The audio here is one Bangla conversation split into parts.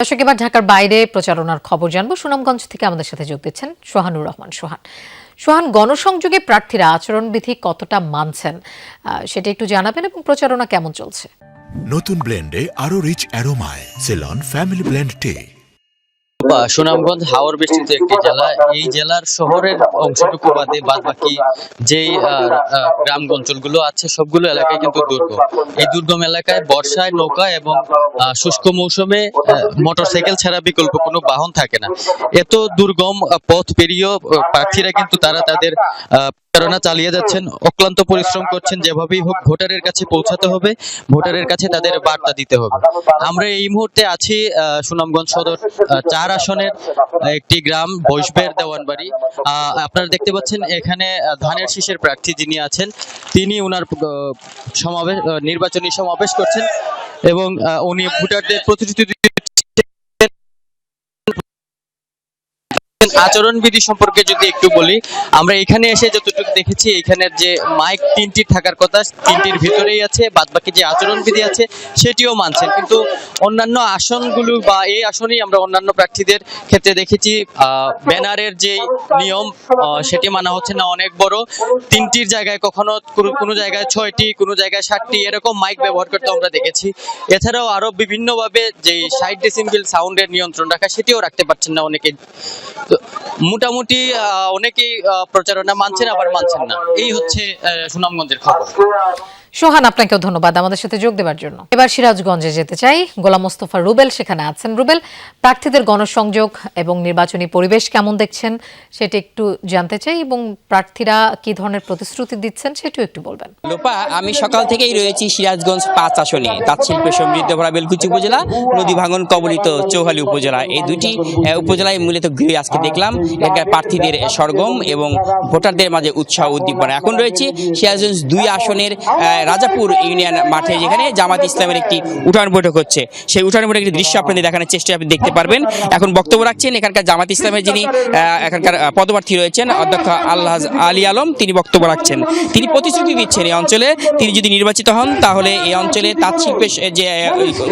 দর্শক, এবার ঢাকার বাইরে প্রচারণার খবর জানবো। সুনামগঞ্জ থেকে আমাদের সাথে যোগ দিচ্ছেন সোহানুর রহমান। সোহান, গণসংযোগে প্রার্থীরা আচরণবিধি কতটা মানছেন সেটা একটু জানাবেন এবং প্রচারণা কেমন চলছে? নতুন ব্লেন্ডে আরো রিচ অ্যারোমায় সেলন ফ্যামিলি ব্লেন্ড টে। সুনামগঞ্জ হাওর বেষ্টিত একটি জেলা। এই জেলার শহরের অংশটুকু বাদে বাদ বাকি যেই গ্রাম অঞ্চলগুলো আছে সবগুলো এলাকায় কিন্তু দুর্গম। এই দুর্গম এলাকায় বর্ষায় নৌকা এবং শুষ্ক মৌসুমে মোটরসাইকেল ছাড়া বিকল্প কোনো বাহন থাকে না। এত দুর্গম পথ পেরিয়েও প্রার্থীরা কিন্তু তাদের প্রচারণা চালিয়ে যাচ্ছেন, অক্লান্ত পরিশ্রম করছেন। যেভাবেই হোক ভোটারের কাছে পৌঁছাতে হবে, ভোটারের কাছে তাদের বার্তা দিতে হবে। আমরা এই মুহূর্তে আছি সুনামগঞ্জ সদর 4 আসনের একটি গ্রাম বৈশবের দেওয়ানবাড়ি। আপনারা দেখতে পাচ্ছেন এখানে ধানের শীষের প্রার্থী যিনি আছেন তিনি ওনার নির্বাচনী সমাবেশ করছেন এবং উনি ভোটারদের প্রতিশ্রুতি আচরণবিধি সম্পর্কে যদি একটু বলি, আমরা এখানে এসে যতটুকু দেখেছি এখানের যে মাইক 3টি থাকার কথা 3টির ভিতরেই আছে, বাদবাকি যে আচরণবিধি আছে সেটিও মানছেন। কিন্তু অন্যান্য আসনগুলো বা এই আসনেই আমরা অন্যান্য প্রার্থীদের ক্ষেত্রে দেখেছি ব্যানারের যে নিয়ম সেটি মানা হচ্ছে না। অনেক বড় 3টির জায়গায় কখনো কোনো জায়গায় 6টি, কোনো জায়গায় 7টি এরকম মাইক ব্যবহার করতে আমরা দেখেছি। এছাড়াও আরো বিভিন্নভাবে যে 60 ডেসিবেল সাউন্ডের নিয়ন্ত্রণ রাখা সেটিও রাখতে পারছেন না অনেকে। মোটামুটি অনেকেই প্রচারণা মানছেন আবার মানছেন না। এই হচ্ছে সুনামগঞ্জের খবর। সোহান, আপনাকেও ধন্যবাদ আমাদের সাথে যোগ দেওয়ার জন্য। এবার সিরাজগঞ্জে যেতে চাই। গোলাম মোস্তফা রুবেল সেখানে আছেন। রুবেল, প্রার্থীদের গণসংযোগ এবং নির্বাচনী পরিবেশ কেমন দেখছেন সেটা একটু জানতে চাই এবং প্রার্থীরা কি ধরনের প্রতিশ্রুতি দিচ্ছেন সেটাও একটু বলবেন। লোপা, আমি সকাল থেকেই রয়েছি সিরাজগঞ্জ 5 আসনে, তাঁতশিল্পে সমৃদ্ধ ভরা বেলকুচি উপজেলা, নদী ভাঙন কবলিত চৌহালি উপজেলা। এই দুটি উপজেলায় মূলত ঘুরে আজকে দেখলাম এখানকার প্রার্থীদের সরগম এবং ভোটারদের মাঝে উৎসাহ উদ্দীপনা। এখন রয়েছি সিরাজগঞ্জ 2 আসনের রাজাপুর ইউনিয়ন মাঠে, যেখানে জামাত ইসলামের একটি উঠান বৈঠক হচ্ছে। সেই উঠান বৈঠকের একটি দৃশ্য আপনাদের দেখানোর চেষ্টা আপনি দেখতে পারবেন। এখন বক্তব্য রাখছেন এখানকার জামাত ইসলামের যিনি এখানকার পদপ্রার্থী রয়েছেন অধ্যক্ষ আল্লাহ আলী আলম, তিনি বক্তব্য রাখছেন। তিনি প্রতিশ্রুতি দিচ্ছেন এই অঞ্চলে তিনি যদি নির্বাচিত হন তাহলে এই অঞ্চলে তাঁত শিল্পের যে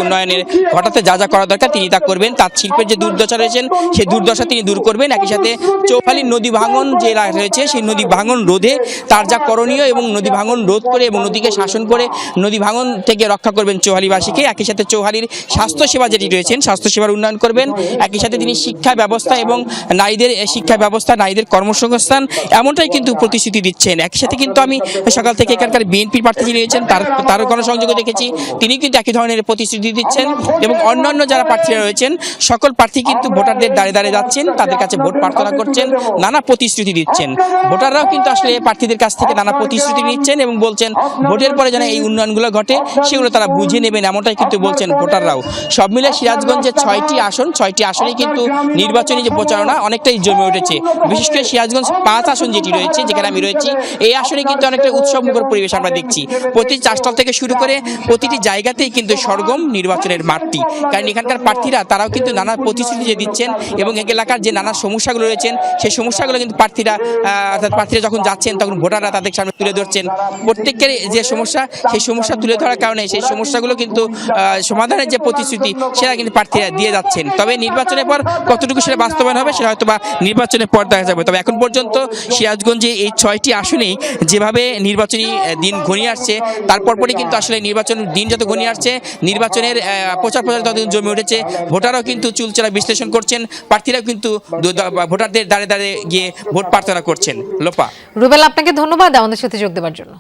উন্নয়নের ঘটাতে যা যা করা দরকার তিনি তা করবেন। তাঁত শিল্পের যে দুর্দশা রয়েছেন সেই দুর্দশা তিনি দূর করবেন। একই সাথে চৌফালির নদী ভাঙন যে রয়েছে সেই নদী ভাঙন রোধে তার যা করণীয় এবং নদী ভাঙন রোধ করে এবং নদীকে শাসন করে নদী ভাঙন থেকে রক্ষা করবেন চৌহালিবাসীকে। একই সাথে চৌহালির স্বাস্থ্যসেবা যেটি রয়েছেন স্বাস্থ্যসেবার উন্নয়ন করবেন। একই সাথে তিনি শিক্ষা ব্যবস্থা এবং নারীদের শিক্ষা ব্যবস্থা, নারীদের কর্মসংস্থান এমনটাই কিন্তু প্রতিশ্রুতি দিচ্ছেন। একই সাথে কিন্তু আমি সকাল থেকে এখানকার বিএনপির প্রার্থী যিনি রয়েছেন তার গণসংযোগে দেখেছি তিনি কিন্তু একই ধরনের প্রতিশ্রুতি দিচ্ছেন এবং অন্যান্য যারা প্রার্থীরা রয়েছেন সকল প্রার্থী কিন্তু ভোটারদের দাঁড়ে দাঁড়িয়ে যাচ্ছেন, তাদের কাছে ভোট প্রার্থনা করছেন, নানা প্রতিশ্রুতি দিচ্ছেন। ভোটাররাও কিন্তু আসলে প্রার্থীদের কাছ থেকে নানা প্রতিশ্রুতি নিচ্ছেন এবং বলছেন ভোটের পরে যেন এই উন্নয়নগুলো ঘটে সেগুলো তারা বুঝে নেবেন, এমনটাই কিন্তু বলছেন ভোটাররাও। সব মিলে সিরাজগঞ্জের 6টি আসনে কিন্তু নির্বাচনী যে প্রচারণা অনেকটাই জমে উঠেছে। বিশেষ করে সিরাজগঞ্জ 5 আসন যেটি রয়েছে, যেখানে আমি রয়েছি, এই আসনে কিন্তু অনেকটা উৎসবমুখর পরিবেশ আমরা দেখছি। প্রতি চাষতল থেকে শুরু করে প্রতিটি জায়গাতেই কিন্তু সরগম নির্বাচনের মাঠটি। কারণ এখানকার প্রার্থীরা তারাও কিন্তু নানা প্রতিশ্রুতি যে দিচ্ছেন এবং এলাকার যে নানা সমস্যাগুলো রয়েছেন সেই সমস্যাগুলো কিন্তু প্রার্থীরা যখন যাচ্ছেন তখন ভোটাররা তাদের সামনে তুলে ধরছেন। প্রত্যেকের যে সমস্যা সেই সমস্যা তুলে ধরার কারণে সেই সমস্যাগুলো কিন্তু সমাধানের যে প্রতিশ্রুতি সেটা কিন্তু প্রার্থীরা দিয়ে যাচ্ছেন। তবে নির্বাচনের পর কতটুকু সেটা বাস্তবায়ন হবে সেটা হয়তো বা নির্বাচনের পর দেখা যাবে। তবে এখন পর্যন্ত সিরাজগঞ্জে এই 6টি আসনেই যেভাবে নির্বাচনী দিন ঘনিয়ে আসছে তারপর পরই কিন্তু আসলে নির্বাচন দিন যত ঘনিয়ে আসছে নির্বাচনের প্রচার ততদিন জমে উঠেছে। ভোটাররাও কিন্তু চুলচেরা বিশ্লেষণ করছেন, প্রার্থীরাও কিন্তু ভোটারদের দাঁড়ে দাঁড়িয়ে গিয়ে ভোট প্রার্থনা করছেন। লোপা, রুবেল, আপনাকে ধন্যবাদ আমাদের সাথে যোগ দেওয়ার জন্য।